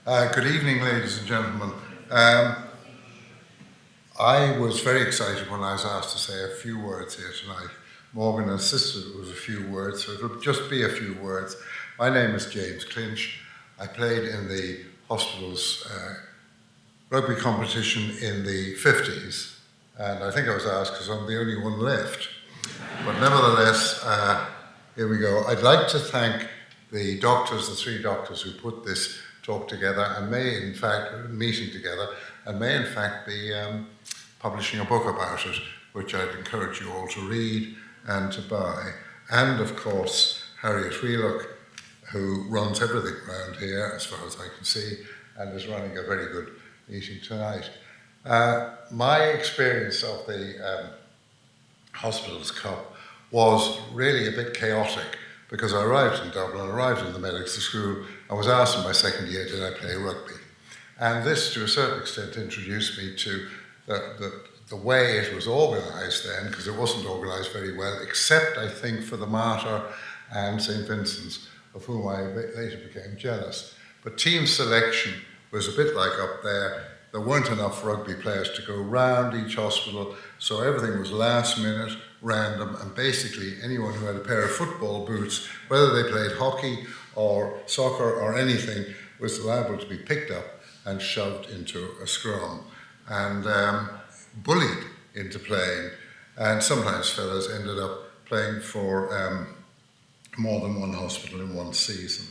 Good evening, ladies and gentlemen. I was very excited when I was asked to say a few words here tonight. Morgan insisted it was a few words, so it'll just be a few words. My name is James Clinch. I played in the hospital's rugby competition in the 50s, and I think I was asked because I'm the only one left. But nevertheless, here we go. I'd like to thank the doctors, the three doctors who put this talk together and may in fact, meeting together, and may in fact be publishing a book about it, which I'd encourage you all to read and to buy. And of course, Harriet Wheelock, who runs everything around here, as far as I can see, and is running a very good meeting tonight. My experience of the Hospitals Cup was really a bit chaotic, because I arrived in Dublin, arrived in the medical school, and was asked in my second year, did I play rugby? And this, to a certain extent, introduced me to the way it was organised then, because it wasn't organised very well, except, I think, for the Mater and St Vincent's, of whom I later became jealous. But team selection was a bit like up there. There weren't enough rugby players to go round each hospital, so everything was last minute, random, and basically anyone who had a pair of football boots, whether they played hockey or soccer or anything, was liable to be picked up and shoved into a scrum and bullied into playing. And sometimes fellows ended up playing for more than one hospital in one season.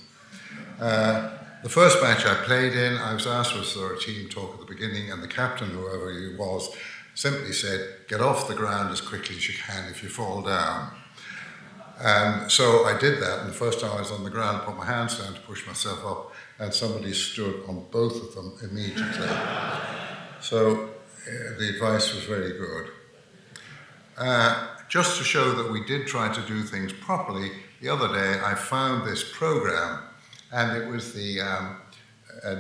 The first match I played in, I was asked was there a team talk at the beginning, and the captain, whoever he was, simply said, get off the ground as quickly as you can if you fall down. And so I did that, and the first time I was on the ground, I put my hands down to push myself up, and somebody stood on both of them immediately. So the advice was very good. Just to show that we did try to do things properly, the other day I found this program, and it was the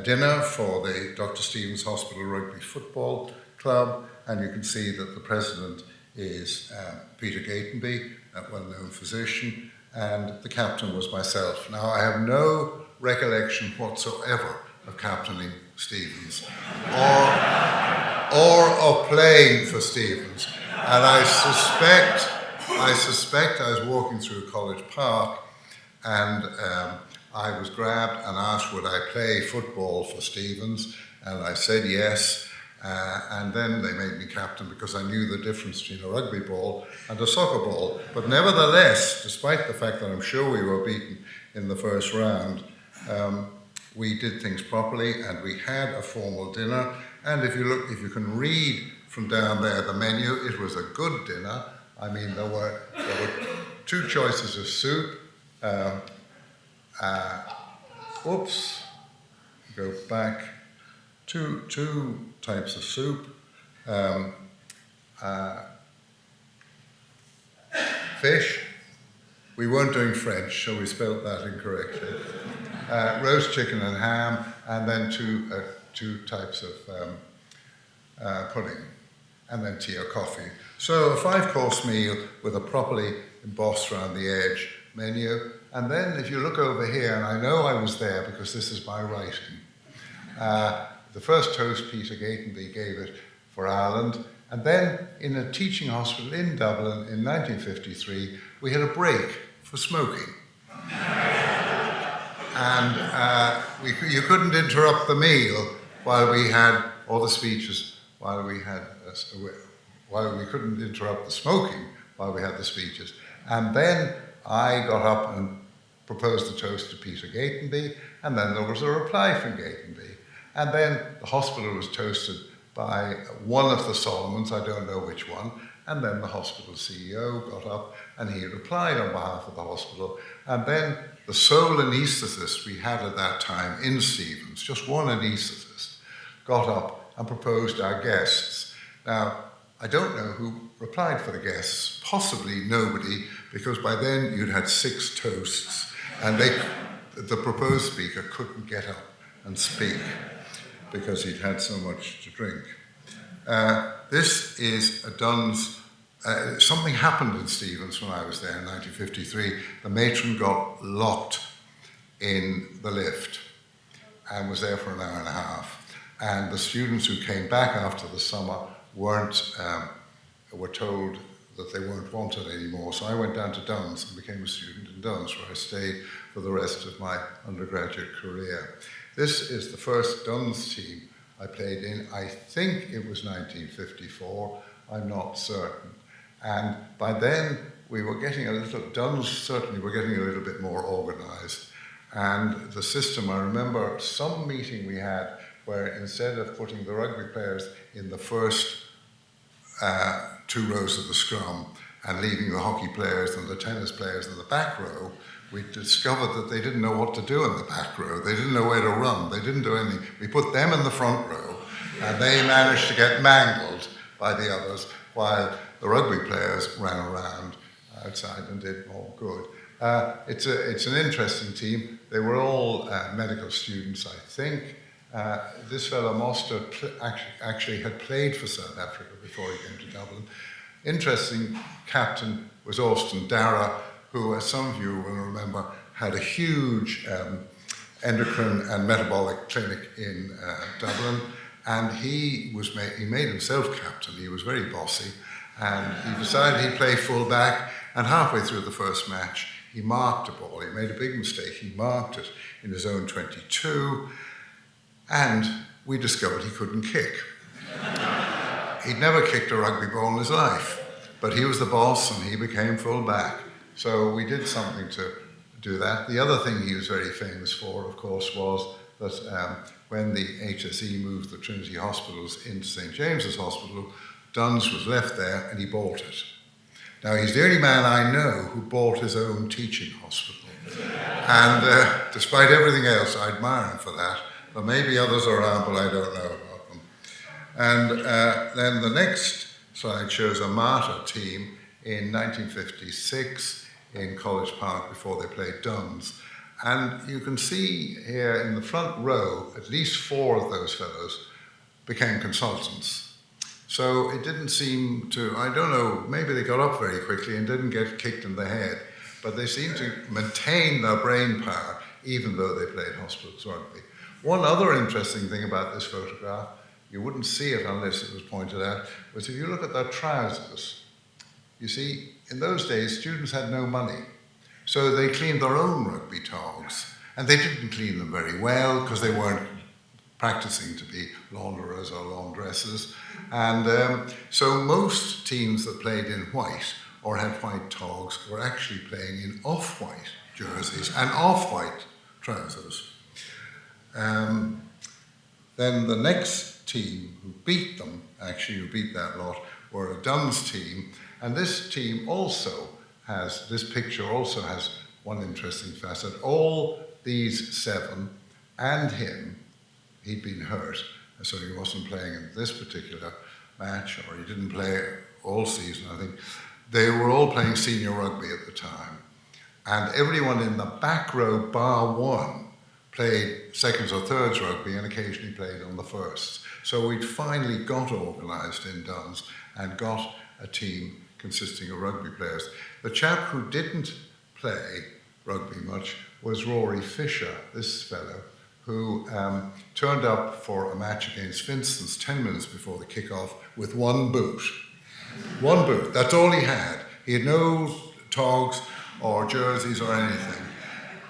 dinner for the Dr. Stevens Hospital Rugby Football Club, and you can see that the president is Peter Gatenby, a well-known physician, and the captain was myself. Now, I have no recollection whatsoever of captaining Stevens or of playing for Stevens, and I suspect I was walking through College Park, and I was grabbed and asked would I play football for Stevens, and I said yes, and then they made me captain because I knew the difference between a rugby ball and a soccer ball. But nevertheless, despite the fact that I'm sure we were beaten in the first round, we did things properly, and we had a formal dinner, and if you can read from down there the menu, it was a good dinner. I mean, there were two choices of soup. Go back. Two types of soup. Fish. We weren't doing French, so we spelled that incorrectly. Roast chicken and ham, and then two types of pudding, and then tea or coffee. So a 5-course meal with a properly embossed around the edge menu. And then if you look over here, and I know I was there because this is my writing, the first toast Peter Gatenby gave it for Ireland, and then in a teaching hospital in Dublin in 1953, we had a break for smoking. And you couldn't interrupt the meal while we had, or the speeches, while we couldn't interrupt the smoking while we had the speeches. And then I got up and proposed the toast to Peter Gatenby, and then there was a reply from Gatenby. And then the hospital was toasted by one of the Solomons, I don't know which one, and then the hospital CEO got up and he replied on behalf of the hospital. And then the sole anaesthetist we had at that time in Stevens, just one anaesthetist, got up and proposed our guests. Now, I don't know who replied for the guests, possibly nobody, because by then you'd had 6 toasts, and the proposed speaker couldn't get up and speak because he'd had so much to drink. This is a Dunn's. Something happened in Stevens when I was there in 1953. The matron got locked in the lift, and was there for an hour and a half. And the students who came back after the summer were told that they weren't wanted anymore. So I went down to Duns and became a student in Duns, where I stayed for the rest of my undergraduate career. This is the first Duns team I played in. I think it was 1954, I'm not certain. And by then, we were getting Duns certainly were getting a little bit more organised. And the system, I remember some meeting we had where instead of putting the rugby players in the first 2 rows of the scrum and leaving the hockey players and the tennis players in the back row, we discovered that they didn't know what to do in the back row. They didn't know where to run. They didn't do anything. We put them in the front row, and they managed to get mangled by the others while the rugby players ran around outside and did more good. It's an interesting team. They were all medical students, I think. This fellow Moster actually had played for South Africa before he came to Dublin. Interesting captain was Austin Dara, who, as some of you will remember, had a huge endocrine and metabolic clinic in Dublin, and he made himself captain. He was very bossy, and he decided he'd play full back, and halfway through the first match, he marked a ball. He made a big mistake. He marked it in his own 22, and we discovered he couldn't kick. He'd never kicked a rugby ball in his life, but he was the boss, and he became full back. So we did something to do that. The other thing he was very famous for, of course, was that when the HSE moved the Trinity Hospitals into St. James's Hospital, Duns was left there and he bought it. Now, he's the only man I know who bought his own teaching hospital. And despite everything else, I admire him for that. But maybe others are around, but I don't know about them. And then the next slide shows a Martyr team in 1956 in College Park before they played Duns. And you can see here in the front row, at least 4 of those fellows became consultants. So it didn't seem to, I don't know, maybe they got up very quickly and didn't get kicked in the head, but they seemed to maintain their brain power even though they played hospitals rugby. One other interesting thing about this photograph, you wouldn't see it unless it was pointed out, was if you look at their trousers, you see, in those days, students had no money. So they cleaned their own rugby togs. And they didn't clean them very well because they weren't practicing to be launderers or laundresses. And so most teams that played in white or had white togs were actually playing in off-white jerseys and off-white trousers. Then the next team who beat them, actually who beat that lot, were a Duns team. And this team also has, this picture also has one interesting facet. All these 7 and him, he'd been hurt, so he wasn't playing in this particular match, or he didn't play all season, I think. They were all playing senior rugby at the time. And everyone in the back row, bar 1, played seconds or thirds rugby and occasionally played on the firsts. So we'd finally got organised in Duns and got a team consisting of rugby players. The chap who didn't play rugby much was Rory Fisher, this fellow, who turned up for a match against Vincent's 10 minutes before the kickoff with 1 boot. 1 boot, that's all he had. He had no togs or jerseys or anything.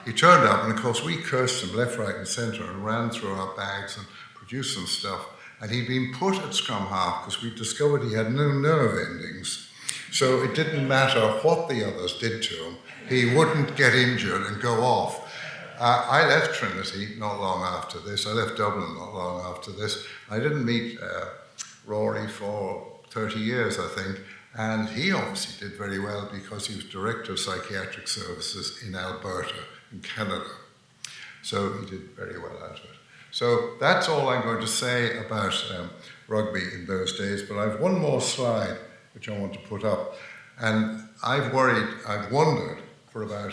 He turned up, and of course we cursed him left, right and centre and ran through our bags and produced some stuff. And he'd been put at scrum half because we discovered he had no nerve endings. So it didn't matter what the others did to him, he wouldn't get injured and go off. I left Trinity not long after this. I left Dublin not long after this. I didn't meet Rory for 30 years, I think, and he obviously did very well because he was Director of Psychiatric Services in Alberta, in Canada. So he did very well out of it. So that's all I'm going to say about rugby in those days, but I've one more slide which I want to put up. And I've wondered for about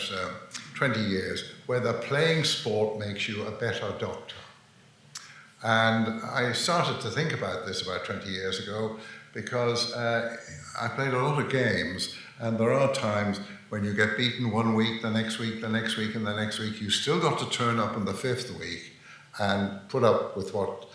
20 years whether playing sport makes you a better doctor. And I started to think about this about 20 years ago because I played a lot of games, and there are times when you get beaten one week, the next week, the next week, and the next week, you still got to turn up in the 5th week and put up with what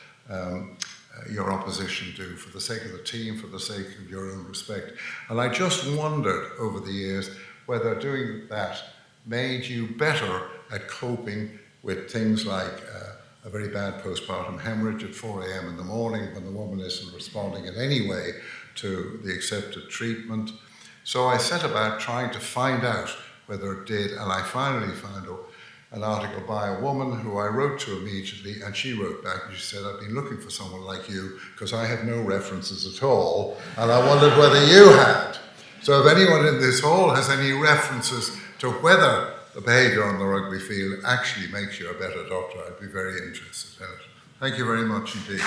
your opposition do for the sake of the team, for the sake of your own respect. And I just wondered over the years whether doing that made you better at coping with things like a very bad postpartum hemorrhage at 4 a.m. in the morning when the woman isn't responding in any way to the accepted treatment. So I set about trying to find out whether it did, and I finally found an article by a woman who I wrote to immediately, and she wrote back and she said, I've been looking for someone like you because I have no references at all, and I wondered whether you had. So if anyone in this hall has any references to whether the behaviour on the rugby field actually makes you a better doctor, I'd be very interested in it. Thank you very much indeed.